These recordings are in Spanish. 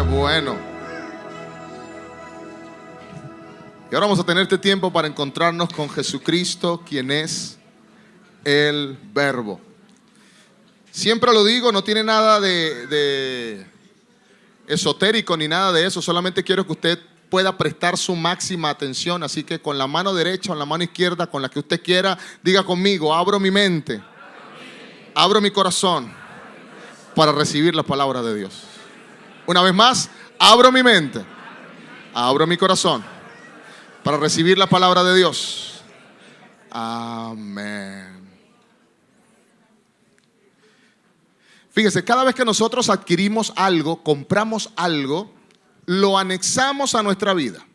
bueno. Y ahora vamos a tener este tiempo para encontrarnos con Jesucristo, quien es el Verbo. Siempre lo digo, no tiene nada de esotérico ni nada de eso. Solamente quiero que usted pueda prestar su máxima atención. Así que con la mano derecha o la mano izquierda, con la que usted quiera, diga conmigo: abro mi mente, abro mi corazón para recibir la palabra de Dios. Una vez más, abro mi mente, abro mi corazón para recibir la palabra de Dios. Amén. Fíjese, cada vez que nosotros adquirimos algo, compramos algo, lo anexamos a nuestra vida.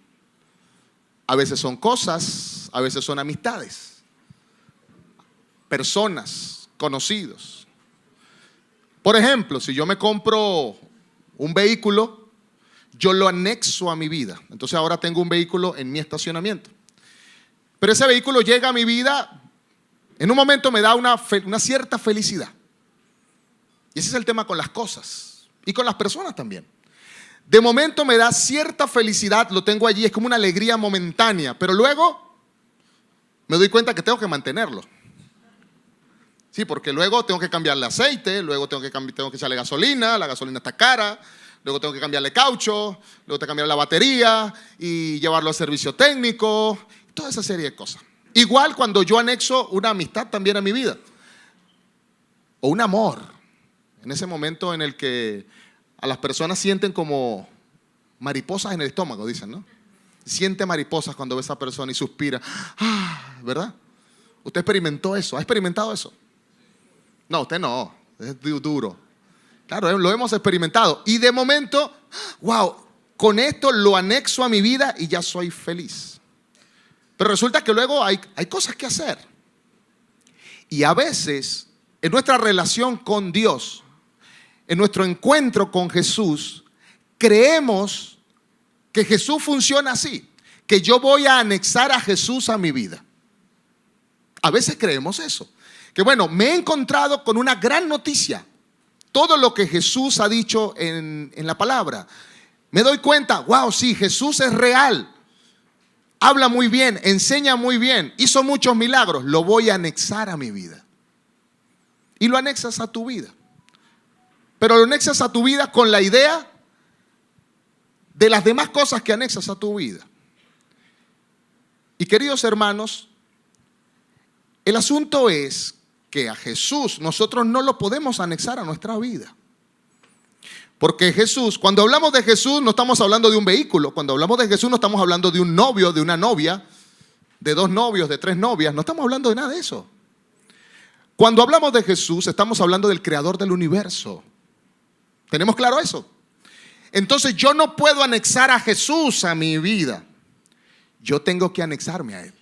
A veces son cosas, a veces son amistades, personas, conocidos. Por ejemplo, si yo me compro un vehículo, yo lo anexo a mi vida. Entonces ahora tengo un vehículo en mi estacionamiento. Pero ese vehículo llega a mi vida, en un momento me da una cierta felicidad. Y ese es el tema con las cosas y con las personas también. De momento me da cierta felicidad, lo tengo allí, es como una alegría momentánea, pero luego me doy cuenta que tengo que mantenerlo. Sí, porque luego tengo que cambiarle aceite, luego tengo que echarle gasolina, la gasolina está cara, luego tengo que cambiarle caucho, luego tengo que cambiar la batería y llevarlo al servicio técnico, toda esa serie de cosas. Igual cuando yo anexo una amistad también a mi vida, o un amor. En ese momento en el que a las personas sienten como mariposas en el estómago, dicen, ¿no? Siente mariposas cuando ve a esa persona y suspira. Ah, ¿verdad? ¿Usted experimentó eso? ¿Ha experimentado eso? No, usted no. Es duro. Claro, lo hemos experimentado. Y de momento, wow, con esto lo anexo a mi vida y ya soy feliz. Pero resulta que luego hay cosas que hacer. Y a veces, en nuestra relación con Dios, en nuestro encuentro con Jesús, creemos que Jesús funciona así, que yo voy a anexar a Jesús a mi vida. A veces creemos eso, que bueno, me he encontrado con una gran noticia, todo lo que Jesús ha dicho en la palabra. Me doy cuenta, wow, sí, Jesús es real, habla muy bien, enseña muy bien, hizo muchos milagros, lo voy a anexar a mi vida. Y lo anexas a tu vida. Pero lo anexas a tu vida con la idea de las demás cosas que anexas a tu vida. Y queridos hermanos, el asunto es que a Jesús nosotros no lo podemos anexar a nuestra vida. Porque Jesús, cuando hablamos de Jesús no estamos hablando de un vehículo. Cuando hablamos de Jesús no estamos hablando de un novio, de una novia, de 2 novios, de 3 novias. No estamos hablando de nada de eso. Cuando hablamos de Jesús estamos hablando del creador del universo. ¿Tenemos claro eso? Entonces yo no puedo anexar a Jesús a mi vida. Yo tengo que anexarme a Él.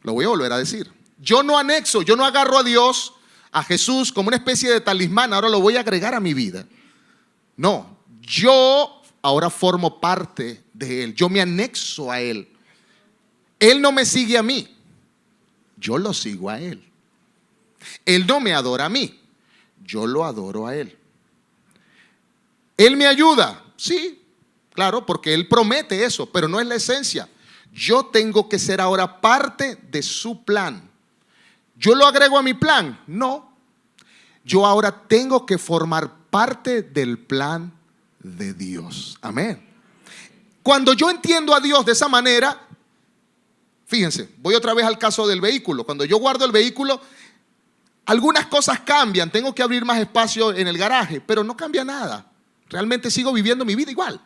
Lo voy a volver a decir. Yo no anexo, yo no agarro a Dios, a Jesús como una especie de talismán. Ahora lo voy a agregar a mi vida. No, yo ahora formo parte de Él. Yo me anexo a Él. Él no me sigue a mí. Yo lo sigo a Él. Él no me adora a mí. Yo lo adoro a Él. Él me ayuda. Sí, claro, porque Él promete eso, pero no es la esencia. Yo tengo que ser ahora parte de su plan. ¿Yo lo agrego a mi plan? No. Yo ahora tengo que formar parte del plan de Dios. Amén. Cuando yo entiendo a Dios de esa manera, fíjense, voy otra vez al caso del vehículo. Cuando yo guardo el vehículo, algunas cosas cambian, tengo que abrir más espacio en el garaje, pero no cambia nada. Realmente sigo viviendo mi vida igual.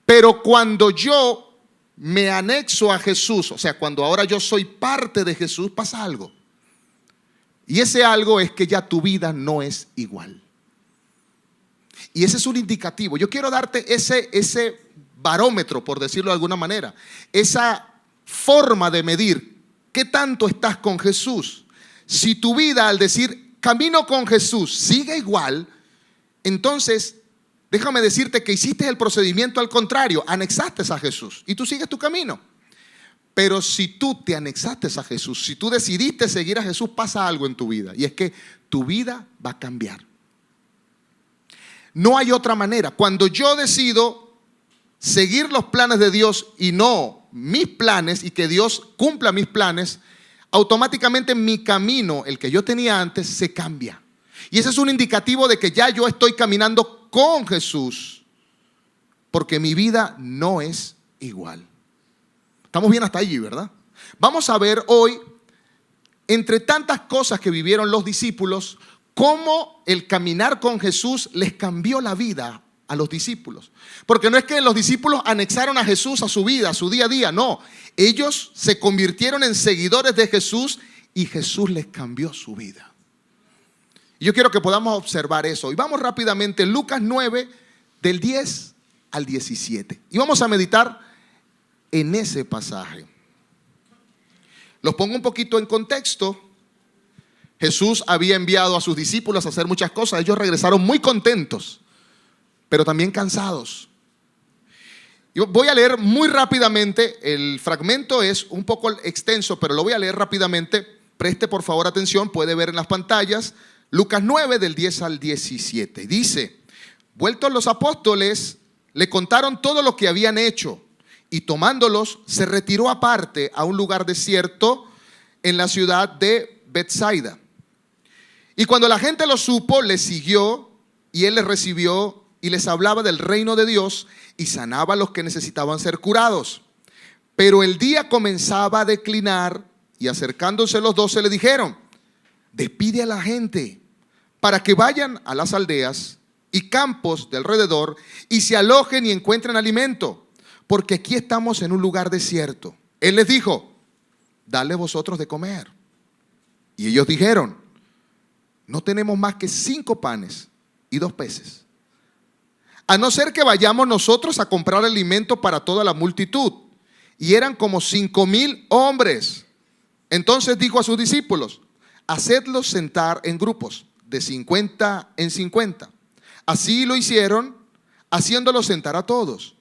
Pero cuando yo me anexo a Jesús, o sea, cuando ahora yo soy parte de Jesús, pasa algo. Y ese algo es que ya tu vida no es igual. Y ese es un indicativo. Yo quiero darte ese barómetro, por decirlo de alguna manera, esa forma de medir qué tanto estás con Jesús. Si tu vida, al decir camino con Jesús, sigue igual, entonces déjame decirte que hiciste el procedimiento al contrario, anexaste a Jesús y tú sigues tu camino. Pero si tú te anexaste a Jesús, si tú decidiste seguir a Jesús, pasa algo en tu vida, y es que tu vida va a cambiar. No hay otra manera. Cuando yo decido seguir los planes de Dios y no mis planes, y que Dios cumpla mis planes, automáticamente mi camino, el que yo tenía antes, se cambia. Y ese es un indicativo de que ya yo estoy caminando con Jesús, porque mi vida no es igual. Estamos bien hasta allí, ¿verdad? Vamos a ver hoy, entre tantas cosas que vivieron los discípulos, cómo el caminar con Jesús les cambió la vida a los discípulos. Porque no es que los discípulos anexaron a Jesús a su vida, a su día a día, no. Ellos se convirtieron en seguidores de Jesús y Jesús les cambió su vida. Y yo quiero que podamos observar eso. Y vamos rápidamente a Lucas 9, del 10 al 17. Y vamos a meditar en ese pasaje. Los pongo un poquito en contexto. Jesús había enviado a sus discípulos a hacer muchas cosas. Ellos regresaron muy contentos, pero también cansados. Yo voy a leer muy rápidamente. El fragmento es un poco extenso, pero lo voy a leer rápidamente. Preste por favor atención, puede ver en las pantallas. Lucas 9, del 10 al 17. Dice: vueltos los apóstoles, le contaron todo lo que habían hecho, y tomándolos, se retiró aparte a un lugar desierto en la ciudad de Betsaida. Y cuando la gente lo supo, le siguió, y él les recibió y les hablaba del reino de Dios y sanaba a los que necesitaban ser curados. Pero el día comenzaba a declinar, y acercándose los 12 le dijeron: despide a la gente para que vayan a las aldeas y campos de alrededor y se alojen y encuentren alimento, porque aquí estamos en un lugar desierto. Él les dijo: dale vosotros de comer. Y ellos dijeron: no tenemos más que 5 panes y 2 peces. A no ser que vayamos nosotros a comprar alimento para toda la multitud. Y eran como 5,000 hombres. Entonces dijo a sus discípulos: hacedlos sentar en grupos de 50 en 50. Así lo hicieron, haciéndolos sentar a todos.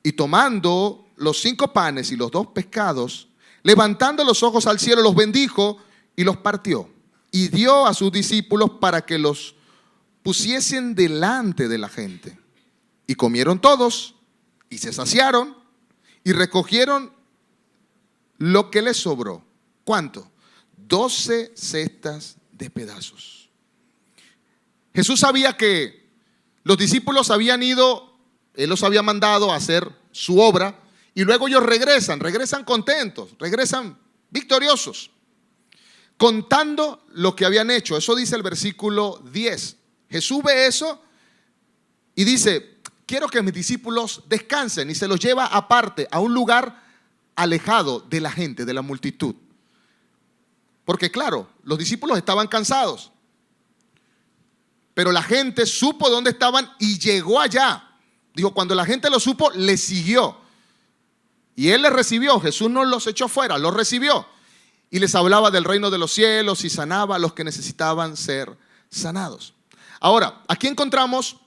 Y tomando los 5 panes y los 2 pescados, levantando los ojos al cielo, los bendijo y los partió. Y dio a sus discípulos para que los pusiesen delante de la gente. Y comieron todos, y se saciaron, y recogieron lo que les sobró. ¿Cuánto? 12 cestas de pedazos. Jesús sabía que los discípulos habían ido, Él los había mandado a hacer su obra, y luego ellos regresan contentos, regresan victoriosos, contando lo que habían hecho. Eso dice el versículo 10. Jesús ve eso y dice: quiero que mis discípulos descansen, y se los lleva aparte a un lugar alejado de la gente, de la multitud. Porque claro, los discípulos estaban cansados, pero la gente supo dónde estaban y llegó allá. Dijo, cuando la gente lo supo, le siguió. Y él les recibió. Jesús no los echó fuera, los recibió. Y les hablaba del reino de los cielos y sanaba a los que necesitaban ser sanados. Ahora, aquí encontramos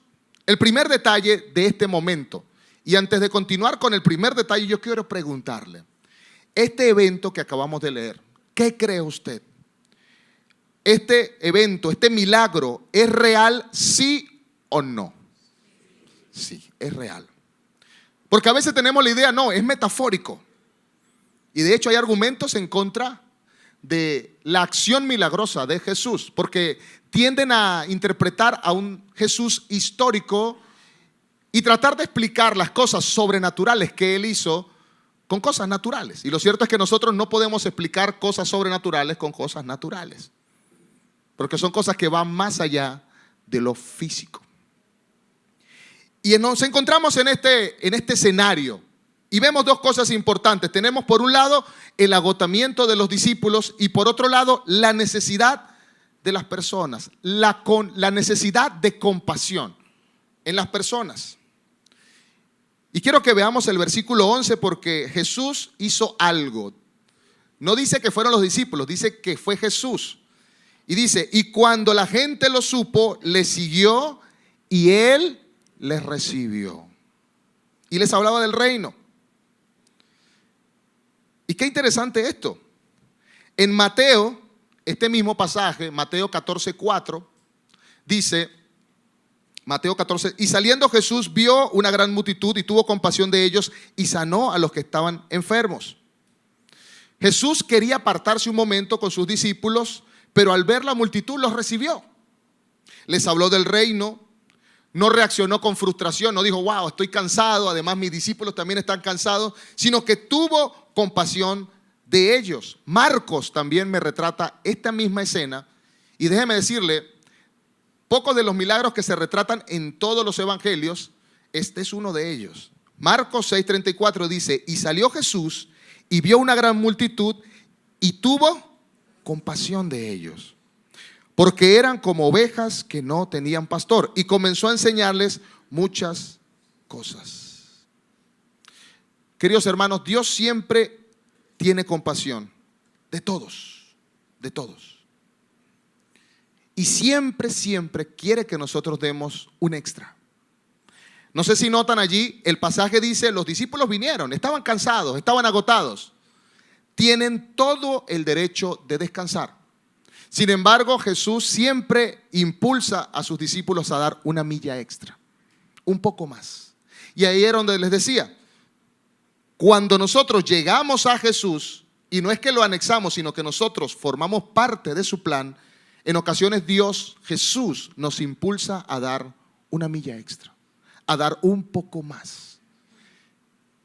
el primer detalle de este momento. Y antes de continuar con el primer detalle, yo quiero preguntarle: este evento que acabamos de leer, ¿qué cree usted? Este evento, este milagro, ¿es real, sí o no? Sí, es real. Porque a veces tenemos la idea, no, es metafórico. Y de hecho hay argumentos en contra de la acción milagrosa de Jesús, porque tienden a interpretar a un Jesús histórico y tratar de explicar las cosas sobrenaturales que Él hizo con cosas naturales. Y lo cierto es que nosotros no podemos explicar cosas sobrenaturales con cosas naturales, porque son cosas que van más allá de lo físico. Y nos encontramos en este escenario y vemos 2 cosas importantes. Tenemos por un lado el agotamiento de los discípulos y por otro lado la necesidad de las personas, la necesidad de compasión en las personas. Y quiero que veamos el versículo 11, porque Jesús hizo algo. No dice que fueron los discípulos, dice que fue Jesús. Y dice: y cuando la gente lo supo, le siguió y Él les recibió. Y les hablaba del reino. Y qué interesante esto. En Mateo, este mismo pasaje, Mateo 14:4, dice: Mateo 14. Y saliendo Jesús vio una gran multitud y tuvo compasión de ellos y sanó a los que estaban enfermos. Jesús quería apartarse un momento con sus discípulos, pero al ver la multitud los recibió. Les habló del reino, no reaccionó con frustración, no dijo, wow, estoy cansado, además mis discípulos también están cansados, sino que tuvo compasión de ellos. Marcos también me retrata esta misma escena y déjeme decirle, pocos de los milagros que se retratan en todos los evangelios, este es uno de ellos. Marcos 6:34 dice, y salió Jesús y vio una gran multitud y tuvo compasión de ellos, porque eran como ovejas que no tenían pastor, y comenzó a enseñarles muchas cosas. Queridos hermanos, Dios siempre tiene compasión de todos, de todos. Y siempre, siempre quiere que nosotros demos un extra. No sé si notan allí, el pasaje dice, los discípulos vinieron, estaban cansados, estaban agotados. Tienen todo el derecho de descansar. Sin embargo, Jesús siempre impulsa a sus discípulos a dar una milla extra, un poco más. Y ahí era donde les decía, cuando nosotros llegamos a Jesús, y no es que lo anexamos, sino que nosotros formamos parte de su plan, en ocasiones Dios, Jesús, nos impulsa a dar una milla extra, a dar un poco más.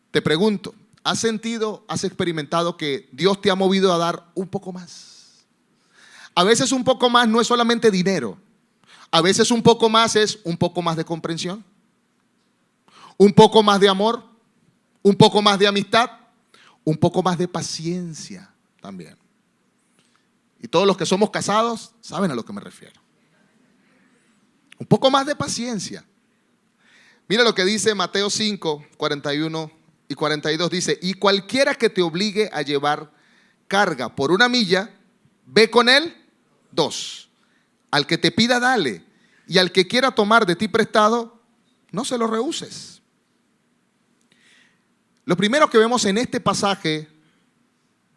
Te pregunto, ¿has sentido, has experimentado que Dios te ha movido a dar un poco más? A veces un poco más no es solamente dinero. A veces un poco más es un poco más de comprensión, un poco más de amor, un poco más de amistad, un poco más de paciencia también. Y todos los que somos casados saben a lo que me refiero. Un poco más de paciencia. Mira lo que dice Mateo 5, 41 y 42. Dice, y cualquiera que te obligue a llevar carga por una milla, ve con él 2. Al que te pida, dale. Y al que quiera tomar de ti prestado, no se lo rehuses. Lo primero que vemos en este pasaje,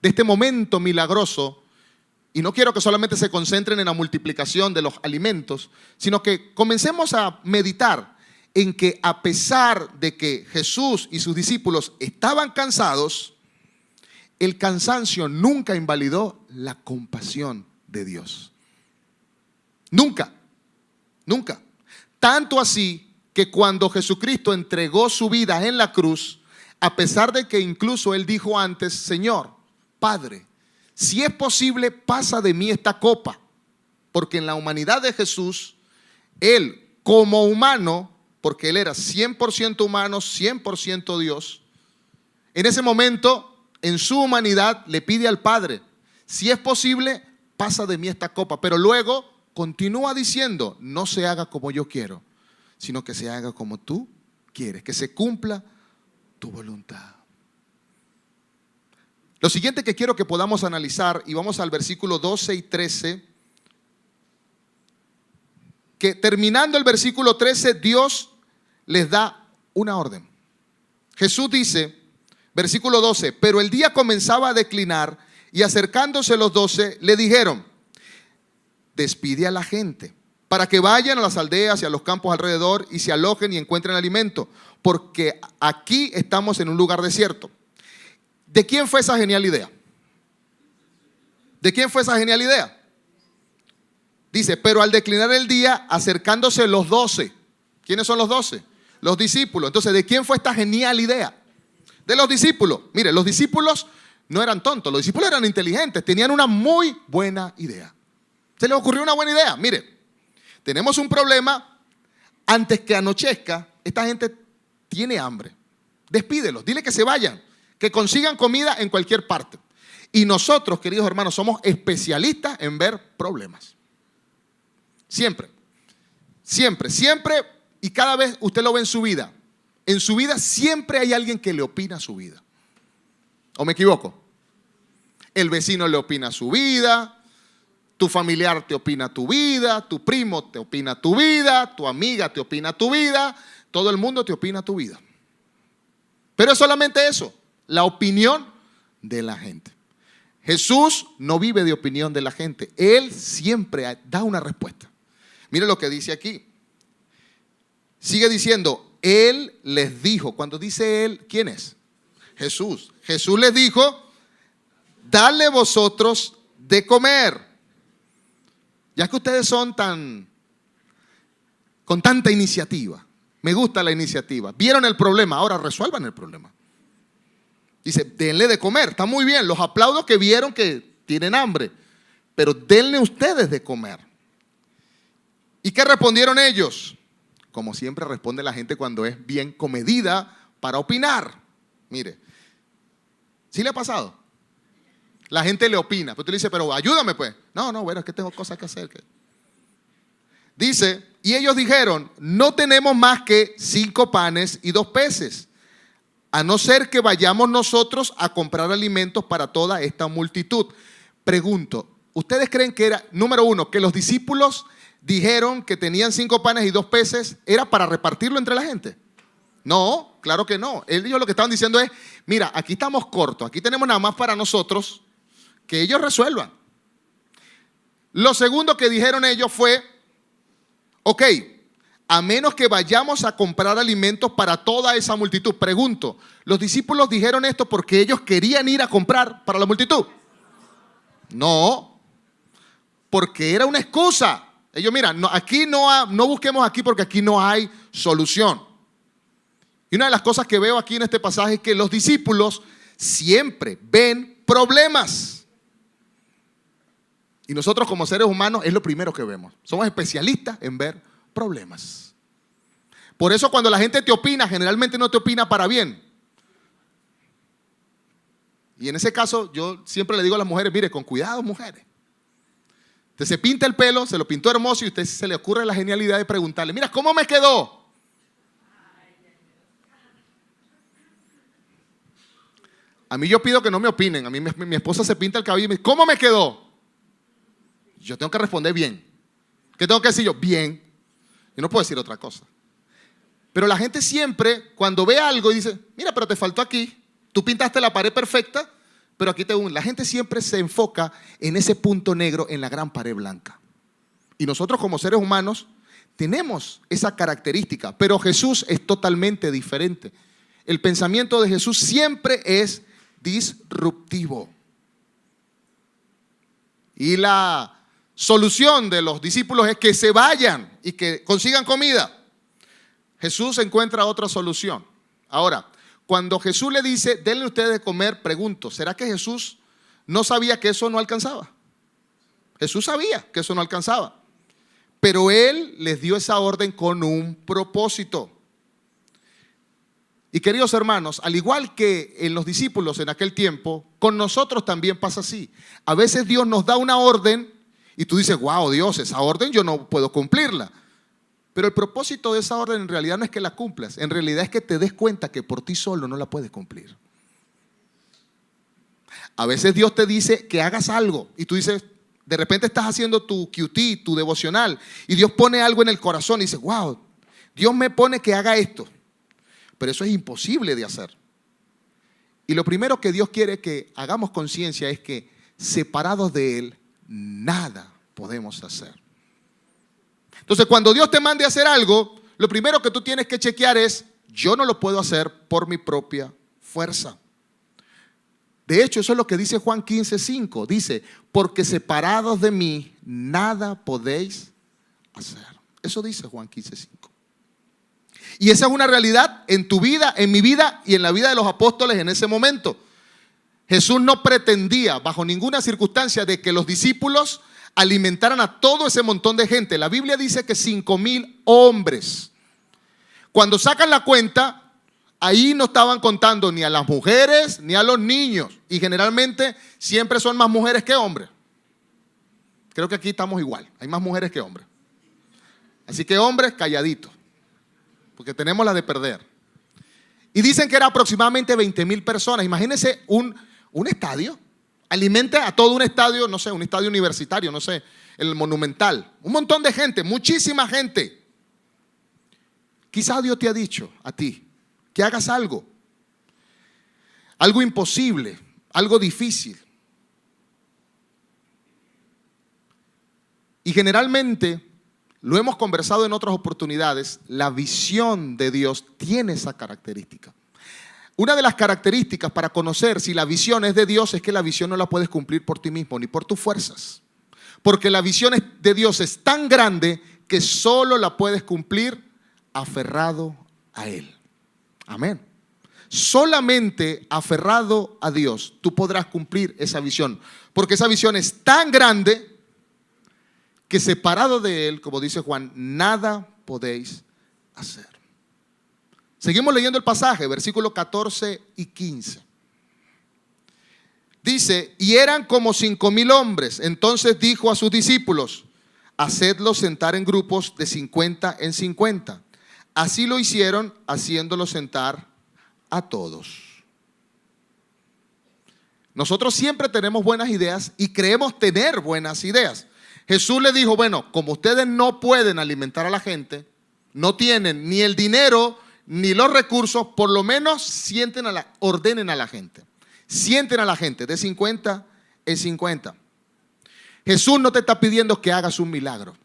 de este momento milagroso, y no quiero que solamente se concentren en la multiplicación de los alimentos, sino que comencemos a meditar en que a pesar de que Jesús y sus discípulos estaban cansados, el cansancio nunca invalidó la compasión de Dios. Nunca, nunca. Tanto así que cuando Jesucristo entregó su vida en la cruz, a pesar de que incluso Él dijo antes, Señor, Padre, si es posible, pasa de mí esta copa. Porque en la humanidad de Jesús, Él como humano, porque Él era 100% humano, 100% Dios, en ese momento, en su humanidad, le pide al Padre, si es posible, pasa de mí esta copa. Pero luego continúa diciendo, no se haga como yo quiero, sino que se haga como tú quieres, que se cumpla tu voluntad. Lo siguiente que quiero que podamos analizar, y vamos al versículo 12 y 13, que terminando el versículo 13, Dios les da una orden. Jesús dice, versículo 12, pero el día comenzaba a declinar y acercándose los 12, le dijeron, despide a la gente para que vayan a las aldeas y a los campos alrededor y se alojen y encuentren alimento, porque aquí estamos en un lugar desierto. ¿De quién fue esa genial idea? ¿De quién fue esa genial idea? Dice, pero al declinar el día, acercándose los 12. ¿Quiénes son los 12? Los discípulos. Entonces, ¿de quién fue esta genial idea? De los discípulos. Mire, los discípulos no eran tontos, los discípulos eran inteligentes, tenían una muy buena idea. Se les ocurrió una buena idea. Mire, tenemos un problema, antes que anochezca, esta gente tiene hambre. Despídelos, dile que se vayan, que consigan comida en cualquier parte. Y nosotros, queridos hermanos, somos especialistas en ver problemas. Siempre, siempre, siempre, y cada vez usted lo ve en su vida. En su vida siempre hay alguien que le opina a su vida. ¿O me equivoco? El vecino le opina a su vida, tu familiar te opina a tu vida, tu primo te opina a tu vida, tu amiga te opina a tu vida, todo el mundo te opina a tu vida. Pero es solamente eso, la opinión de la gente. Jesús no vive de opinión de la gente, Él siempre da una respuesta. Mire lo que dice aquí. Sigue diciendo, Él les dijo. Cuando dice Él, ¿quién es? Jesús. Jesús les dijo, dale vosotros de comer. Ya que ustedes son con tanta iniciativa. Me gusta la iniciativa. Vieron el problema, ahora resuelvan el problema. Dice, denle de comer. Está muy bien, los aplaudo que vieron que tienen hambre. Pero denle ustedes de comer. ¿Y qué respondieron ellos? Como siempre responde la gente cuando es bien comedida para opinar. Mire, ¿sí le ha pasado? La gente le opina, pero tú le dices, pero ayúdame pues. No, bueno, es que tengo cosas que hacer. Dice, y ellos dijeron, no tenemos más que 5 panes y 2 peces, a no ser que vayamos nosotros a comprar alimentos para toda esta multitud. Pregunto, ¿ustedes creen que era, número uno, que los discípulos dijeron que tenían 5 panes y 2 peces, era para repartirlo entre la gente? No, claro que no. Ellos lo que estaban diciendo es, mira, aquí estamos cortos, aquí tenemos nada más para nosotros, que ellos resuelvan. Lo segundo que dijeron ellos fue, ok, a menos que vayamos a comprar alimentos para toda esa multitud. Pregunto, ¿los discípulos dijeron esto porque ellos querían ir a comprar para la multitud? No, porque era una excusa. Ellos, mira, no busquemos aquí porque aquí no hay solución. Y una de las cosas que veo aquí en este pasaje es que los discípulos siempre ven problemas. Y nosotros como seres humanos es lo primero que vemos. Somos especialistas en ver problemas. Por eso cuando la gente te opina, generalmente no te opina para bien. Y en ese caso yo siempre le digo a las mujeres, mire, con cuidado mujeres. Usted se pinta el pelo, se lo pintó hermoso y a usted se le ocurre la genialidad de preguntarle, mira, ¿cómo me quedó? A mí yo pido que no me opinen. A mí mi esposa se pinta el cabello y me dice, ¿cómo me quedó? Yo tengo que responder bien. ¿Qué tengo que decir yo? Bien. Yo no puedo decir otra cosa. Pero la gente siempre, cuando ve algo y dice, mira, pero te faltó aquí. Tú pintaste la pared perfecta, pero aquí la gente siempre se enfoca en ese punto negro en la gran pared blanca. Y nosotros como seres humanos tenemos esa característica, pero Jesús es totalmente diferente. El pensamiento de Jesús siempre es disruptivo. Y la solución de los discípulos es que se vayan y que consigan comida. Jesús encuentra otra solución. Ahora, cuando Jesús le dice, denle ustedes de comer, pregunto, ¿será que Jesús no sabía que eso no alcanzaba? Jesús sabía que eso no alcanzaba. Pero Él les dio esa orden con un propósito. Y queridos hermanos, al igual que en los discípulos en aquel tiempo, con nosotros también pasa así. A veces Dios nos da una orden y tú dices, wow, Dios, esa orden yo no puedo cumplirla. Pero el propósito de esa orden en realidad no es que la cumplas. En realidad es que te des cuenta que por ti solo no la puedes cumplir. A veces Dios te dice que hagas algo y tú dices, de repente estás haciendo tu QT, tu devocional, y Dios pone algo en el corazón y dices, wow, Dios me pone que haga esto. Pero eso es imposible de hacer. Y lo primero que Dios quiere que hagamos conciencia es que separados de Él, nada podemos hacer. Entonces, cuando Dios te mande a hacer algo, lo primero que tú tienes que chequear es, yo no lo puedo hacer por mi propia fuerza. De hecho, eso es lo que dice Juan 15:5. Dice, porque separados de mí, nada podéis hacer. Eso dice Juan 15:5. Y esa es una realidad en tu vida, en mi vida y en la vida de los apóstoles en ese momento. Jesús no pretendía bajo ninguna circunstancia de que los discípulos alimentaran a todo ese montón de gente. La Biblia dice que 5,000 hombres. Cuando sacan la cuenta, ahí no estaban contando ni a las mujeres ni a los niños. Y generalmente siempre son más mujeres que hombres. Creo que aquí estamos igual. Hay más mujeres que hombres. Así que hombres calladitos, porque tenemos la de perder. Y dicen que era aproximadamente 20,000 personas. Imagínense un estadio. Alimenta a todo un estadio, no sé, un estadio universitario, no sé, el Monumental. Un montón de gente, muchísima gente. Quizás Dios te ha dicho a ti que hagas algo imposible, algo difícil. Y generalmente lo hemos conversado en otras oportunidades, la visión de Dios tiene esa característica. Una de las características para conocer si la visión es de Dios es que la visión no la puedes cumplir por ti mismo ni por tus fuerzas. Porque la visión de Dios es tan grande que solo la puedes cumplir aferrado a Él. Amén. Solamente aferrado a Dios tú podrás cumplir esa visión. Porque esa visión es tan grande que separado de Él, como dice Juan, nada podéis hacer. Seguimos leyendo el pasaje, versículos 14 y 15. Dice, y eran como 5,000 hombres. Entonces dijo a sus discípulos, hacedlos sentar en grupos de 50 en 50. Así lo hicieron, haciéndolos sentar a todos. Nosotros siempre tenemos buenas ideas y creemos tener buenas ideas. Jesús le dijo, bueno, como ustedes no pueden alimentar a la gente, no tienen ni el dinero ni los recursos, por lo menos ordenen a la gente. Sienten a la gente de 50 en 50. Jesús no te está pidiendo que hagas un milagro.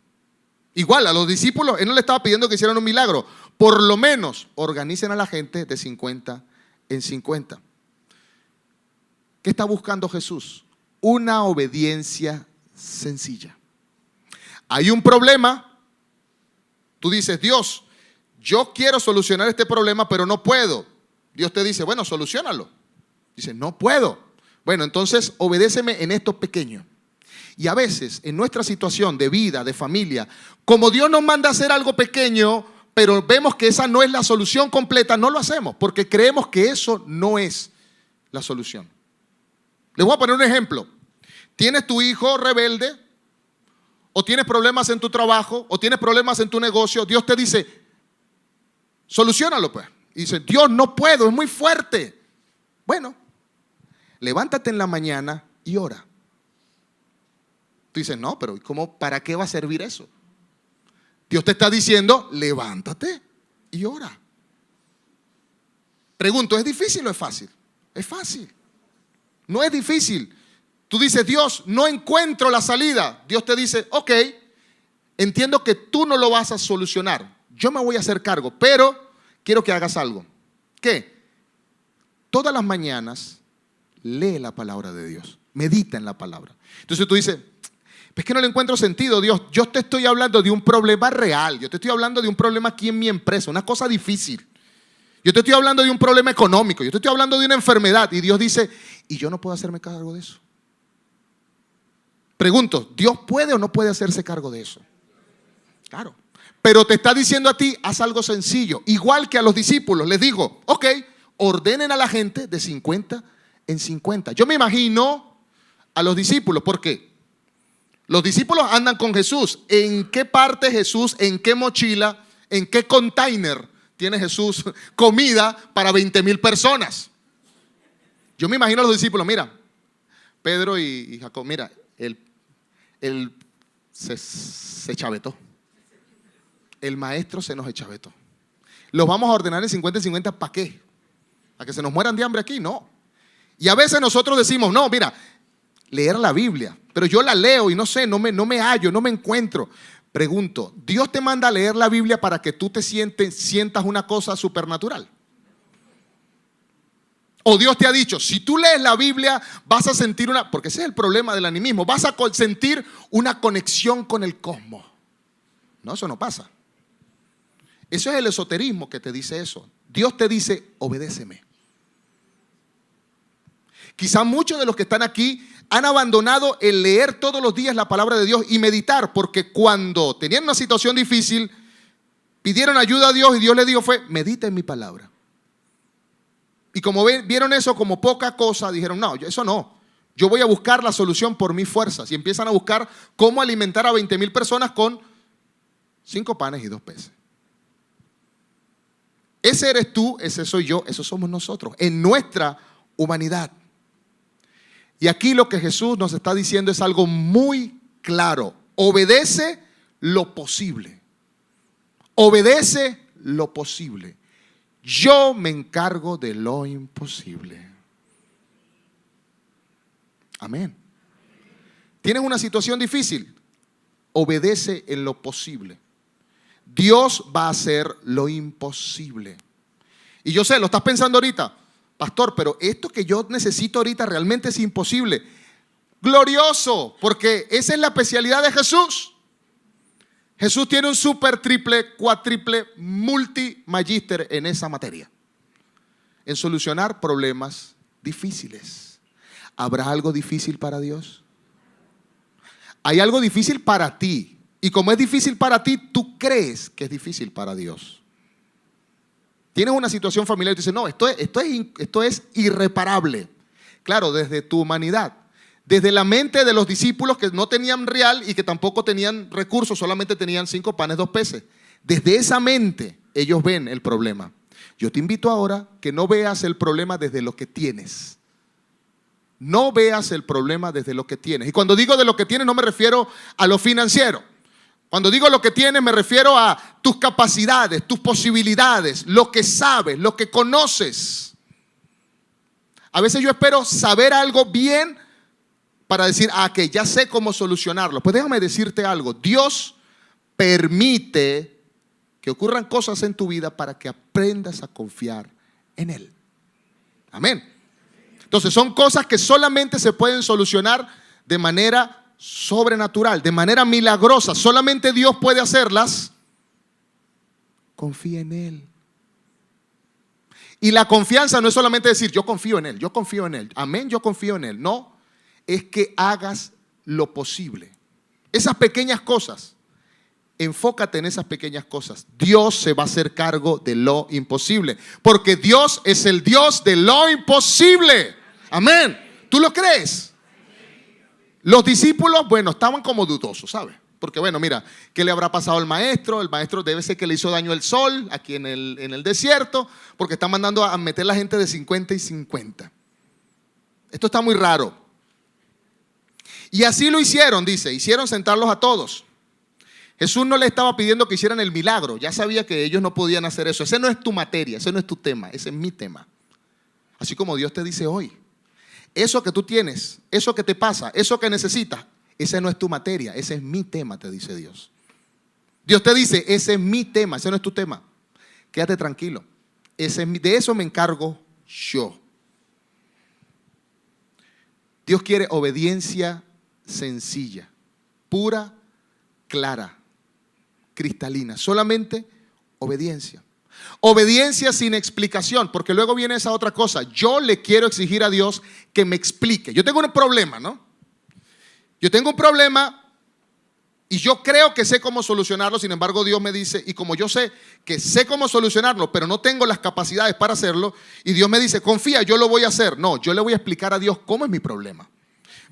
Igual a los discípulos, Él no le estaba pidiendo que hicieran un milagro. Por lo menos organicen a la gente de 50 en 50. ¿Qué está buscando Jesús? Una obediencia sencilla. Hay un problema. Tú dices, Dios, yo quiero solucionar este problema, pero no puedo. Dios te dice, bueno, soluciónalo. Dice, no puedo. Bueno, entonces obedéceme en esto pequeño. Y a veces en nuestra situación de vida, de familia, como Dios nos manda a hacer algo pequeño, pero vemos que esa no es la solución completa, no lo hacemos porque creemos que eso no es la solución. Les voy a poner un ejemplo. Tienes tu hijo rebelde, o tienes problemas en tu trabajo, o tienes problemas en tu negocio. Dios te dice, soluciónalo pues. Y dice, Dios, no puedo, es muy fuerte. Bueno, levántate en la mañana y ora. Tú dices, no, pero ¿cómo, para qué va a servir eso? Dios te está diciendo, levántate y ora. Pregunto, ¿es difícil o es fácil? Es fácil. No es difícil. Tú dices, Dios, no encuentro la salida. Dios te dice, ok, entiendo que tú no lo vas a solucionar. Yo me voy a hacer cargo, pero quiero que hagas algo. ¿Qué? Todas las mañanas lee la palabra de Dios. Medita en la palabra. Entonces tú dices, es que no le encuentro sentido, Dios. Yo te estoy hablando de un problema real. Yo te estoy hablando de un problema aquí en mi empresa, una cosa difícil. Yo te estoy hablando de un problema económico. Yo te estoy hablando de una enfermedad. Y Dios dice, ¿y yo no puedo hacerme cargo de eso? Pregunto, ¿Dios puede o no puede hacerse cargo de eso? Claro. Pero te está diciendo a ti, haz algo sencillo. Igual que a los discípulos. Les digo, ok, ordenen a la gente de 50 en 50. Yo me imagino a los discípulos, ¿por qué? Los discípulos andan con Jesús. ¿En qué parte Jesús, en qué mochila, en qué container tiene Jesús comida para 20,000 personas? Yo me imagino a los discípulos, mira, Pedro y Jacob, mira, él se chavetó. El maestro se nos echavetó. ¿Los vamos a ordenar en 50 en 50 para qué? ¿A que se nos mueran de hambre aquí? No. Y a veces nosotros decimos, no, mira, leer la Biblia, pero yo la leo y no sé, no me hallo, no me encuentro. Pregunto, ¿Dios te manda a leer la Biblia para que tú te sientas una cosa supernatural? O Dios te ha dicho, si tú lees la Biblia vas a sentir porque ese es el problema del animismo, vas a sentir una conexión con el cosmos. No, eso no pasa. Eso es el esoterismo que te dice eso. Dios te dice, obedéceme. Quizá muchos de los que están aquí han abandonado el leer todos los días la palabra de Dios y meditar, porque cuando tenían una situación difícil, pidieron ayuda a Dios y Dios les dijo medita en mi palabra. Y como vieron eso como poca cosa, dijeron, no, eso no. Yo voy a buscar la solución por mis fuerzas. Y empiezan a buscar cómo alimentar a 20,000 personas con 5 panes y 2 peces. Ese eres tú, ese soy yo, esos somos nosotros, en nuestra humanidad. Y aquí lo que Jesús nos está diciendo es algo muy claro. Obedece lo posible. Obedece lo posible. Yo me encargo de lo imposible. Amén. ¿Tienes una situación difícil? obedece en lo posible. Dios va a hacer lo imposible. Y yo sé, lo estás pensando ahorita, pastor, pero esto que yo necesito ahorita realmente es imposible. Glorioso, porque esa es la especialidad de Jesús. Jesús tiene un super, triple, cuatriple, multimagíster en esa materia, en solucionar problemas difíciles. ¿Habrá algo difícil para Dios? Hay algo difícil para ti. Y como es difícil para ti, tú crees que es difícil para Dios. Tienes una situación familiar y tú dices, no, esto es irreparable. Claro, desde tu humanidad. Desde la mente de los discípulos que no tenían real y que tampoco tenían recursos, solamente tenían 5 panes, 2 peces. Desde esa mente ellos ven el problema. Yo te invito ahora que no veas el problema desde lo que tienes. No veas el problema desde lo que tienes. Y cuando digo de lo que tienes no me refiero a lo financiero. Cuando digo lo que tienes me refiero a tus capacidades, tus posibilidades, lo que sabes, lo que conoces. A veces yo espero saber algo bien para decir, que ya sé cómo solucionarlo. Pues déjame decirte algo. Dios permite que ocurran cosas en tu vida para que aprendas a confiar en Él. Amén. Entonces son cosas que solamente se pueden solucionar de manera sobrenatural, de manera milagrosa. Solamente Dios puede hacerlas. Confía en Él. Y la confianza no es solamente decir, yo confío en Él, yo confío en Él. Amén, yo confío en Él. No, es que hagas lo posible. Esas pequeñas cosas, enfócate en esas pequeñas cosas. Dios se va a hacer cargo de lo imposible, porque Dios es el Dios de lo imposible. Amén. ¿Tú lo crees? Los discípulos, bueno, estaban como dudosos, ¿sabes? Porque bueno, mira, ¿qué le habrá pasado al maestro? El maestro debe ser que le hizo daño el sol aquí en el desierto, porque está mandando a meter la gente de 50 y 50. Esto está muy raro. Y así lo hicieron, dice, hicieron sentarlos a todos. Jesús no le estaba pidiendo que hicieran el milagro, ya sabía que ellos no podían hacer eso. Ese no es tu materia, ese no es tu tema, ese es mi tema. Así como Dios te dice hoy, eso que tú tienes, eso que te pasa, eso que necesitas, ese no es tu materia, ese es mi tema, te dice Dios. Dios te dice, ese es mi tema, ese no es tu tema. Quédate tranquilo, de eso me encargo yo. Dios quiere obediencia sencilla, pura, clara, cristalina. Solamente obediencia. Obediencia sin explicación, porque luego viene esa otra cosa. Yo le quiero exigir a Dios que me explique. Yo tengo un problema, ¿no? Yo tengo un problema y yo creo que sé cómo solucionarlo. Sin embargo, Dios me dice, y como yo sé que sé cómo solucionarlo, pero no tengo las capacidades para hacerlo, y Dios me dice, confía, yo lo voy a hacer. No, yo le voy a explicar a Dios cómo es mi problema.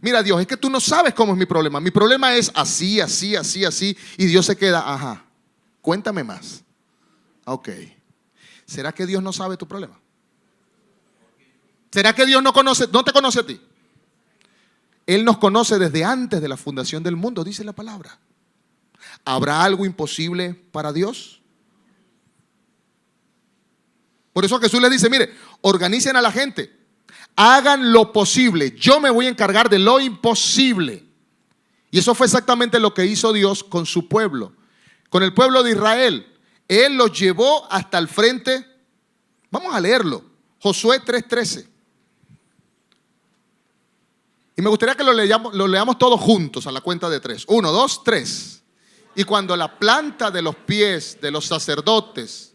Mira, Dios, es que tú no sabes cómo es mi problema. Mi problema es así, así, así, así. Y Dios se queda, ajá, cuéntame más. Ok. ¿Será que Dios no sabe tu problema? ¿Será que Dios no te conoce a ti? Él nos conoce desde antes de la fundación del mundo, dice la palabra. ¿Habrá algo imposible para Dios? Por eso Jesús les dice, mire, organicen a la gente. Hagan lo posible. Yo me voy a encargar de lo imposible. Y eso fue exactamente lo que hizo Dios con su pueblo. Con el pueblo de Israel. Él los llevó hasta el frente. Vamos a leerlo. Josué 3:13. Y me gustaría que lo leamos todos juntos a la cuenta de 3. 1, 2, 3. Y cuando la planta de los pies de los sacerdotes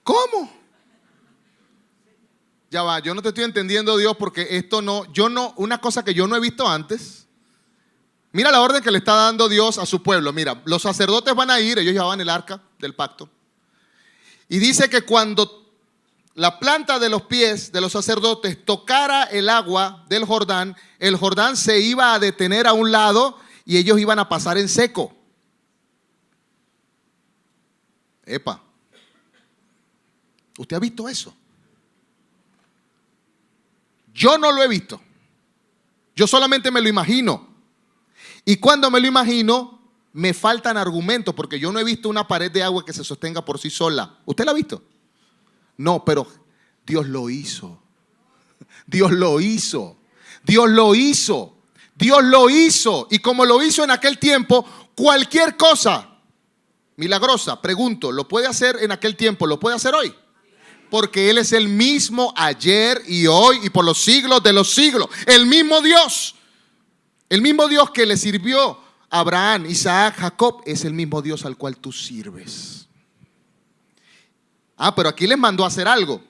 ¿Cómo? Ya va, yo no te estoy entendiendo, Dios, porque una cosa que yo no he visto antes. Mira la orden que le está dando Dios a su pueblo. Mira, los sacerdotes van a ir, ellos llevaban el arca del pacto. Y dice que cuando la planta de los pies de los sacerdotes tocara el agua del Jordán, el Jordán se iba a detener a un lado y ellos iban a pasar en seco. Epa. ¿Usted ha visto eso? Yo no lo he visto. Yo solamente me lo imagino. Y cuando me lo imagino, me faltan argumentos, porque yo no he visto una pared de agua que se sostenga por sí sola. ¿Usted la ha visto? No, pero Dios lo hizo. Dios lo hizo. Dios lo hizo. Dios lo hizo. Y como lo hizo en aquel tiempo, cualquier cosa milagrosa, pregunto, ¿lo puede hacer en aquel tiempo? ¿Lo puede hacer hoy? Porque Él es el mismo ayer y hoy y por los siglos de los siglos. El mismo Dios. El mismo Dios que le sirvió a Abraham, Isaac, Jacob, es el mismo Dios al cual tú sirves. Pero aquí les mandó a hacer algo.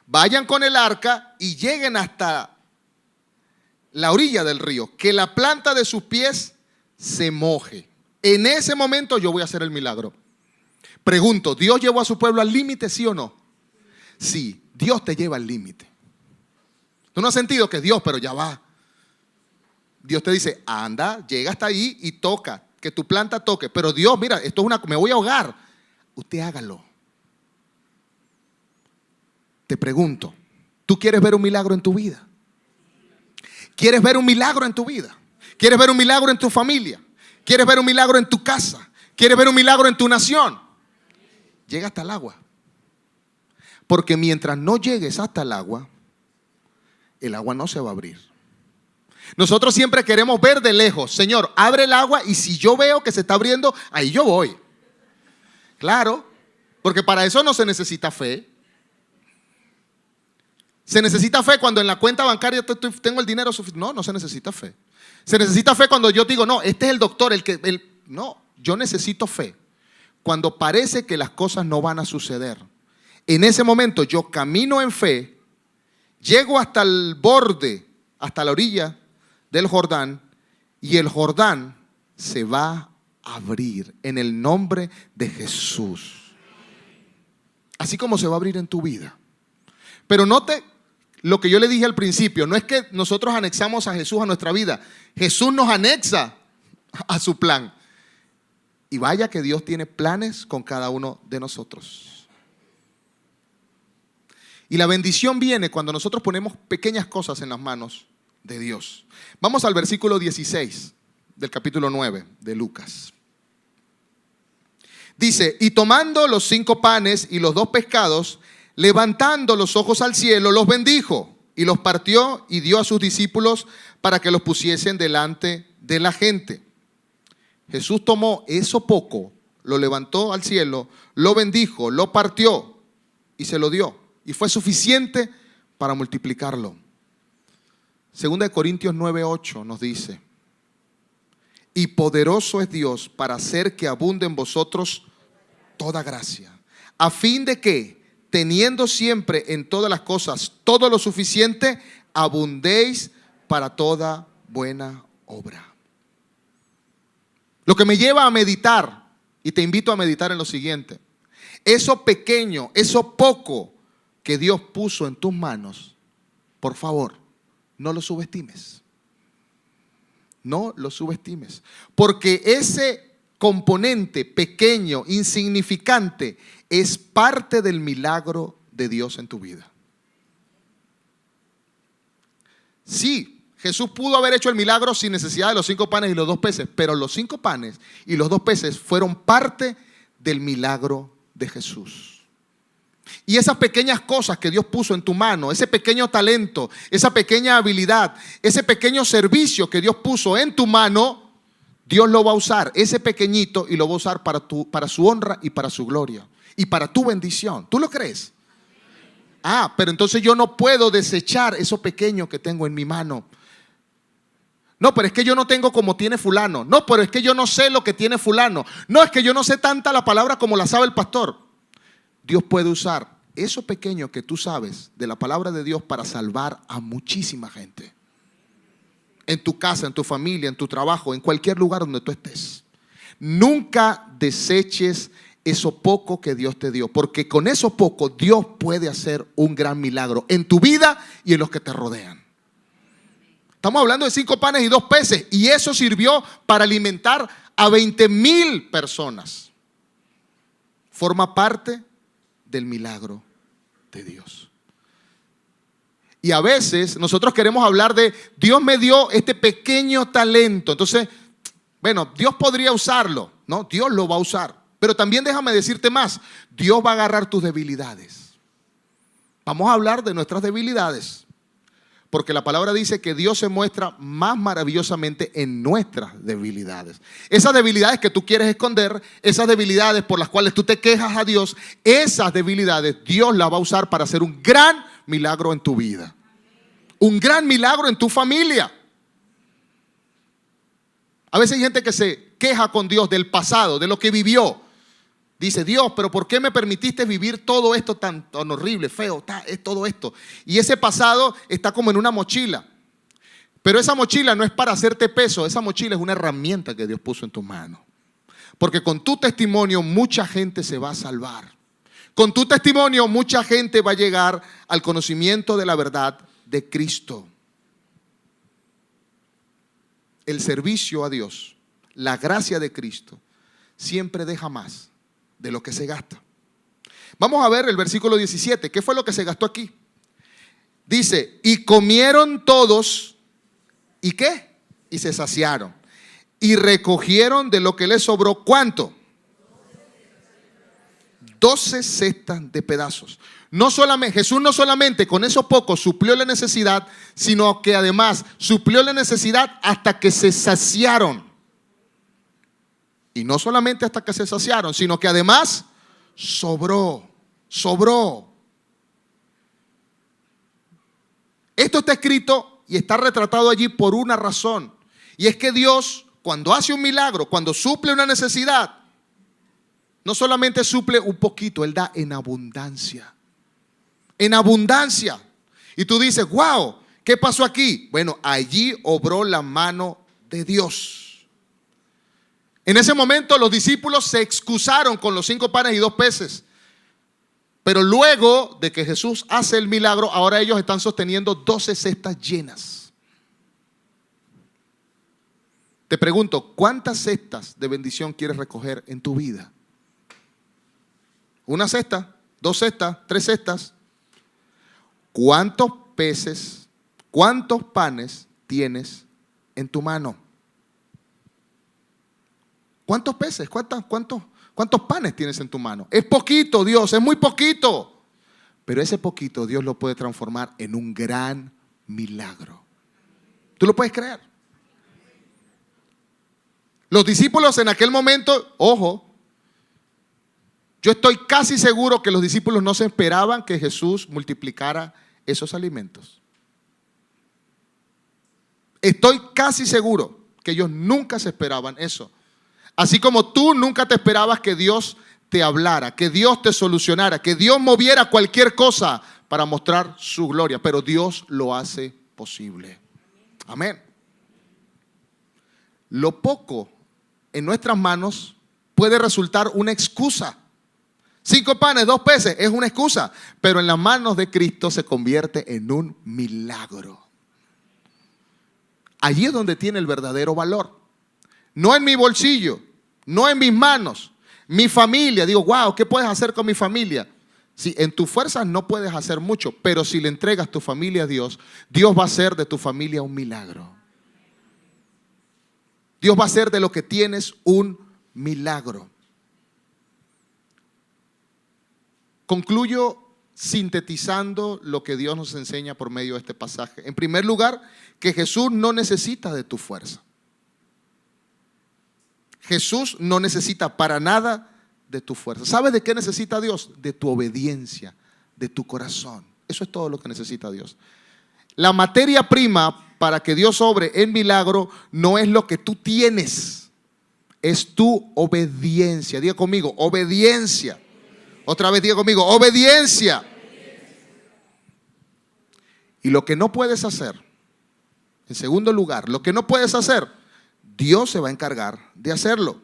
Vayan con el arca y lleguen hasta la orilla del río. Que la planta de sus pies se moje. En ese momento yo voy a hacer el milagro. Pregunto, ¿Dios llevó a su pueblo al límite, sí o no? Sí, Dios te lleva al límite. Tú no has sentido que es Dios, pero ya va. Dios te dice, anda, llega hasta ahí y toca, que tu planta toque. Pero Dios, mira, esto es me voy a ahogar. Usted hágalo. Te pregunto, ¿tú quieres ver un milagro en tu vida? ¿Quieres ver un milagro en tu vida? ¿Quieres ver un milagro en tu familia? ¿Quieres ver un milagro en tu casa? ¿Quieres ver un milagro en tu nación? Llega hasta el agua. Porque mientras no llegues hasta el agua no se va a abrir. Nosotros siempre queremos ver de lejos. Señor, abre el agua y si yo veo que se está abriendo, ahí yo voy. Claro, porque para eso no se necesita fe. Se necesita fe cuando en la cuenta bancaria tengo el dinero suficiente. No se necesita fe. Se necesita fe cuando yo digo, no, este es el doctor, no, yo necesito fe. Cuando parece que las cosas no van a suceder. En ese momento yo camino en fe, llego hasta el borde, hasta la orilla del Jordán, y el Jordán se va a abrir en el nombre de Jesús. Así como se va a abrir en tu vida. Pero note lo que yo le dije al principio, no es que nosotros anexamos a Jesús a nuestra vida, Jesús nos anexa a su plan. Y vaya que Dios tiene planes con cada uno de nosotros. Y la bendición viene cuando nosotros ponemos pequeñas cosas en las manos de Dios. Vamos al versículo 16 del capítulo 9 de Lucas. Dice, y tomando los 5 panes y los 2 pescados, levantando los ojos al cielo, los bendijo y los partió y dio a sus discípulos para que los pusiesen delante de la gente. Jesús tomó eso poco, lo levantó al cielo, lo bendijo, lo partió y se lo dio. Y fue suficiente para multiplicarlo. Segunda de Corintios 9:8 nos dice, y poderoso es Dios para hacer que abunde en vosotros toda gracia, a fin de que, teniendo siempre en todas las cosas todo lo suficiente, abundéis para toda buena obra. Lo que me lleva a meditar, y te invito a meditar en lo siguiente, eso pequeño, eso poco que Dios puso en tus manos, por favor, no lo subestimes. No lo subestimes. Porque ese componente pequeño, insignificante, es parte del milagro de Dios en tu vida. Sí, Jesús pudo haber hecho el milagro sin necesidad de los 5 panes y los 2 peces, pero los 5 panes y los 2 peces fueron parte del milagro de Jesús. Y esas pequeñas cosas que Dios puso en tu mano, ese pequeño talento, esa pequeña habilidad, ese pequeño servicio que Dios puso en tu mano, Dios lo va a usar, ese pequeñito, y lo va a usar para su honra y para su gloria y para tu bendición. ¿Tú lo crees? Pero entonces yo no puedo desechar eso pequeño que tengo en mi mano. No, pero es que yo no tengo como tiene fulano. No, pero es que yo no sé lo que tiene fulano. No, es que yo no sé tanta la palabra como la sabe el pastor. Dios puede usar eso pequeño que tú sabes de la palabra de Dios para salvar a muchísima gente. En tu casa, en tu familia, en tu trabajo, en cualquier lugar donde tú estés. Nunca deseches eso poco que Dios te dio, porque con eso poco Dios puede hacer un gran milagro en tu vida y en los que te rodean. Estamos hablando de 5 panes y 2 peces, y eso sirvió para alimentar a 20,000 personas. Forma parte del milagro de Dios. Y a veces nosotros queremos hablar de Dios me dio este pequeño talento. Entonces Bueno, Dios podría usarlo, ¿no? Dios lo va a usar. Pero también déjame decirte más, Dios va a agarrar tus debilidades. Vamos a hablar de nuestras debilidades. Porque la palabra dice que Dios se muestra más maravillosamente en nuestras debilidades. Esas debilidades que tú quieres esconder, esas debilidades por las cuales tú te quejas a Dios, esas debilidades Dios las va a usar para hacer un gran milagro en tu vida. Un gran milagro en tu familia. A veces hay gente que se queja con Dios del pasado, de lo que vivió. Dice, Dios, pero ¿por qué me permitiste vivir todo esto tan horrible, feo, es todo esto? Y ese pasado está como en una mochila. Pero esa mochila no es para hacerte peso, esa mochila es una herramienta que Dios puso en tu mano. Porque con tu testimonio mucha gente se va a salvar. Con tu testimonio mucha gente va a llegar al conocimiento de la verdad de Cristo. El servicio a Dios, la gracia de Cristo, siempre deja más de lo que se gasta. Vamos a ver el versículo 17. ¿Qué fue lo que se gastó aquí? Dice, y comieron todos, ¿y qué? Y se saciaron. Y recogieron de lo que les sobró, ¿cuánto? 12 cestas de pedazos. Jesús no solamente con eso poco suplió la necesidad, sino que además suplió la necesidad hasta que se saciaron. Y no solamente hasta que se saciaron, sino que además sobró. Esto está escrito y está retratado allí por una razón. Y es que Dios, cuando hace un milagro, cuando suple una necesidad, no solamente suple un poquito, Él da en abundancia. En abundancia. Y tú dices, wow, ¿qué pasó aquí? Bueno, allí obró la mano de Dios. En ese momento los discípulos se excusaron con los 5 panes y 2 peces. Pero luego de que Jesús hace el milagro, ahora ellos están sosteniendo 12 cestas llenas. Te pregunto, ¿cuántas cestas de bendición quieres recoger en tu vida? ¿Una cesta? ¿2 cestas? ¿3 cestas? ¿Cuántos peces, cuántos panes tienes en tu mano? ¿Cuántos peces? ¿Cuántos panes tienes en tu mano? Es poquito, Dios, es muy poquito. Pero ese poquito Dios lo puede transformar en un gran milagro. ¿Tú lo puedes creer? Los discípulos en aquel momento, ojo, yo estoy casi seguro que los discípulos no se esperaban que Jesús multiplicara esos alimentos. Estoy casi seguro que ellos nunca se esperaban eso. Así como tú nunca te esperabas que Dios te hablara, que Dios te solucionara, que Dios moviera cualquier cosa para mostrar su gloria. Pero Dios lo hace posible. Amén. Lo poco en nuestras manos puede resultar una excusa. 5 panes, 2 peces es una excusa. Pero en las manos de Cristo se convierte en un milagro. Allí es donde tiene el verdadero valor. No en mi bolsillo, no en mis manos. Mi familia, digo, wow, ¿qué puedes hacer con mi familia? Si en tus fuerzas no puedes hacer mucho, pero si le entregas tu familia a Dios, Dios va a hacer de tu familia un milagro. Dios va a hacer de lo que tienes un milagro. Concluyo sintetizando lo que Dios nos enseña por medio de este pasaje. En primer lugar, que Jesús no necesita de tu fuerza. Jesús no necesita para nada de tu fuerza. ¿Sabes de qué necesita Dios? De tu obediencia, de tu corazón. Eso es todo lo que necesita Dios. La materia prima para que Dios obre en milagro no es lo que tú tienes, es tu obediencia. Diga conmigo, obediencia. Otra vez diga conmigo, obediencia. Y lo que no puedes hacer, en segundo lugar, lo que no puedes hacer, Dios se va a encargar de hacerlo.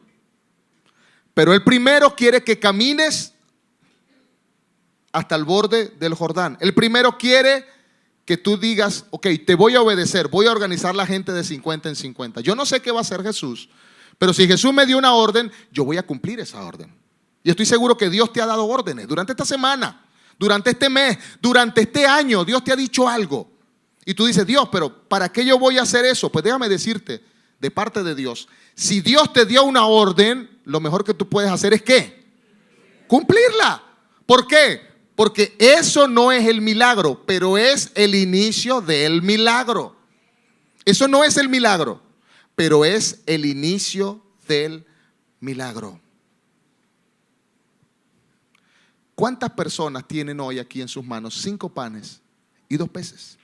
Pero Él primero quiere que camines hasta el borde del Jordán. Él primero quiere que tú digas, ok, te voy a obedecer, voy a organizar la gente de 50 en 50. Yo no sé qué va a hacer Jesús, pero si Jesús me dio una orden, yo voy a cumplir esa orden. Y estoy seguro que Dios te ha dado órdenes durante esta semana, durante este mes, durante este año. Dios te ha dicho algo. Y tú dices, Dios, pero ¿para qué yo voy a hacer eso? Pues déjame decirte, de parte de Dios, Si Dios te dio una orden, lo mejor que tú puedes hacer es ¿qué? Cumplirla. ¿Por qué? Porque eso no es el milagro, pero es el inicio del milagro. Eso no es el milagro, pero es el inicio del milagro. ¿Cuántas personas tienen hoy aquí en sus manos 5 panes y 2 peces?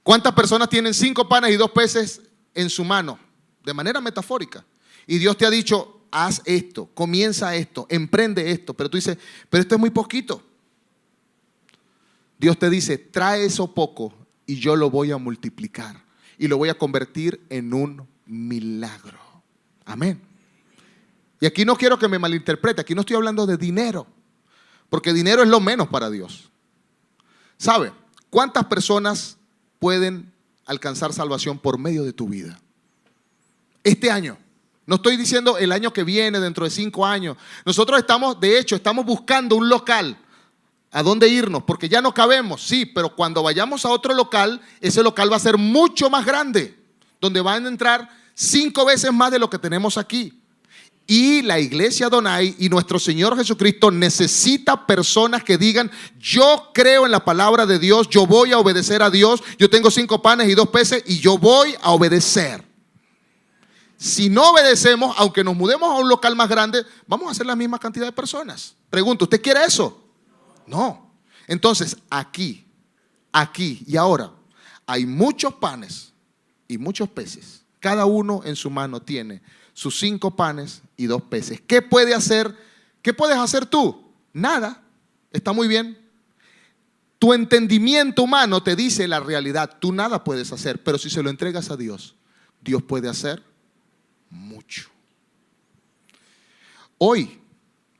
¿Cuántas personas tienen 5 panes y 2 peces en su mano? De manera metafórica. Y Dios te ha dicho, haz esto, comienza esto, emprende esto. Pero tú dices, pero esto es muy poquito. Dios te dice, trae eso poco y yo lo voy a multiplicar. Y lo voy a convertir en un milagro. Amén. Y aquí no quiero que me malinterprete, aquí no estoy hablando de dinero, porque dinero es lo menos para Dios. ¿Sabe? ¿Cuántas personas pueden alcanzar salvación por medio de tu vida? Este año. No estoy diciendo el año que viene, dentro de 5 años. Nosotros estamos buscando un local a dónde irnos, porque ya no cabemos, sí, pero cuando vayamos a otro local, ese local va a ser mucho más grande, donde van a entrar 5 veces más de lo que tenemos aquí. Y la iglesia Adonai y nuestro Señor Jesucristo necesita personas que digan, yo creo en la palabra de Dios, yo voy a obedecer a Dios, yo tengo 5 panes y 2 peces y yo voy a obedecer. Si no obedecemos, aunque nos mudemos a un local más grande, vamos a ser la misma cantidad de personas. Pregunto, ¿usted quiere eso? No. Entonces, aquí y ahora, hay muchos panes y muchos peces. Cada uno en su mano tiene sus 5 panes y 2 peces. ¿Qué puede hacer? ¿Qué puedes hacer tú? Nada. Está muy bien. Tu entendimiento humano te dice la realidad. Tú nada puedes hacer, pero si se lo entregas a Dios, Dios puede hacer mucho. Hoy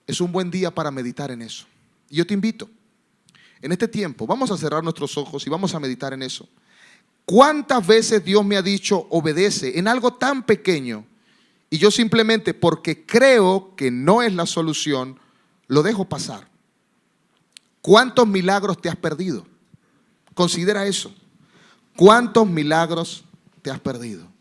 es un buen día para meditar en eso. Y yo te invito, en este tiempo, vamos a cerrar nuestros ojos y vamos a meditar en eso. ¿Cuántas veces Dios me ha dicho, obedece en algo tan pequeño? Y yo simplemente, porque creo que no es la solución, lo dejo pasar. ¿Cuántos milagros te has perdido? Considera eso. ¿Cuántos milagros te has perdido?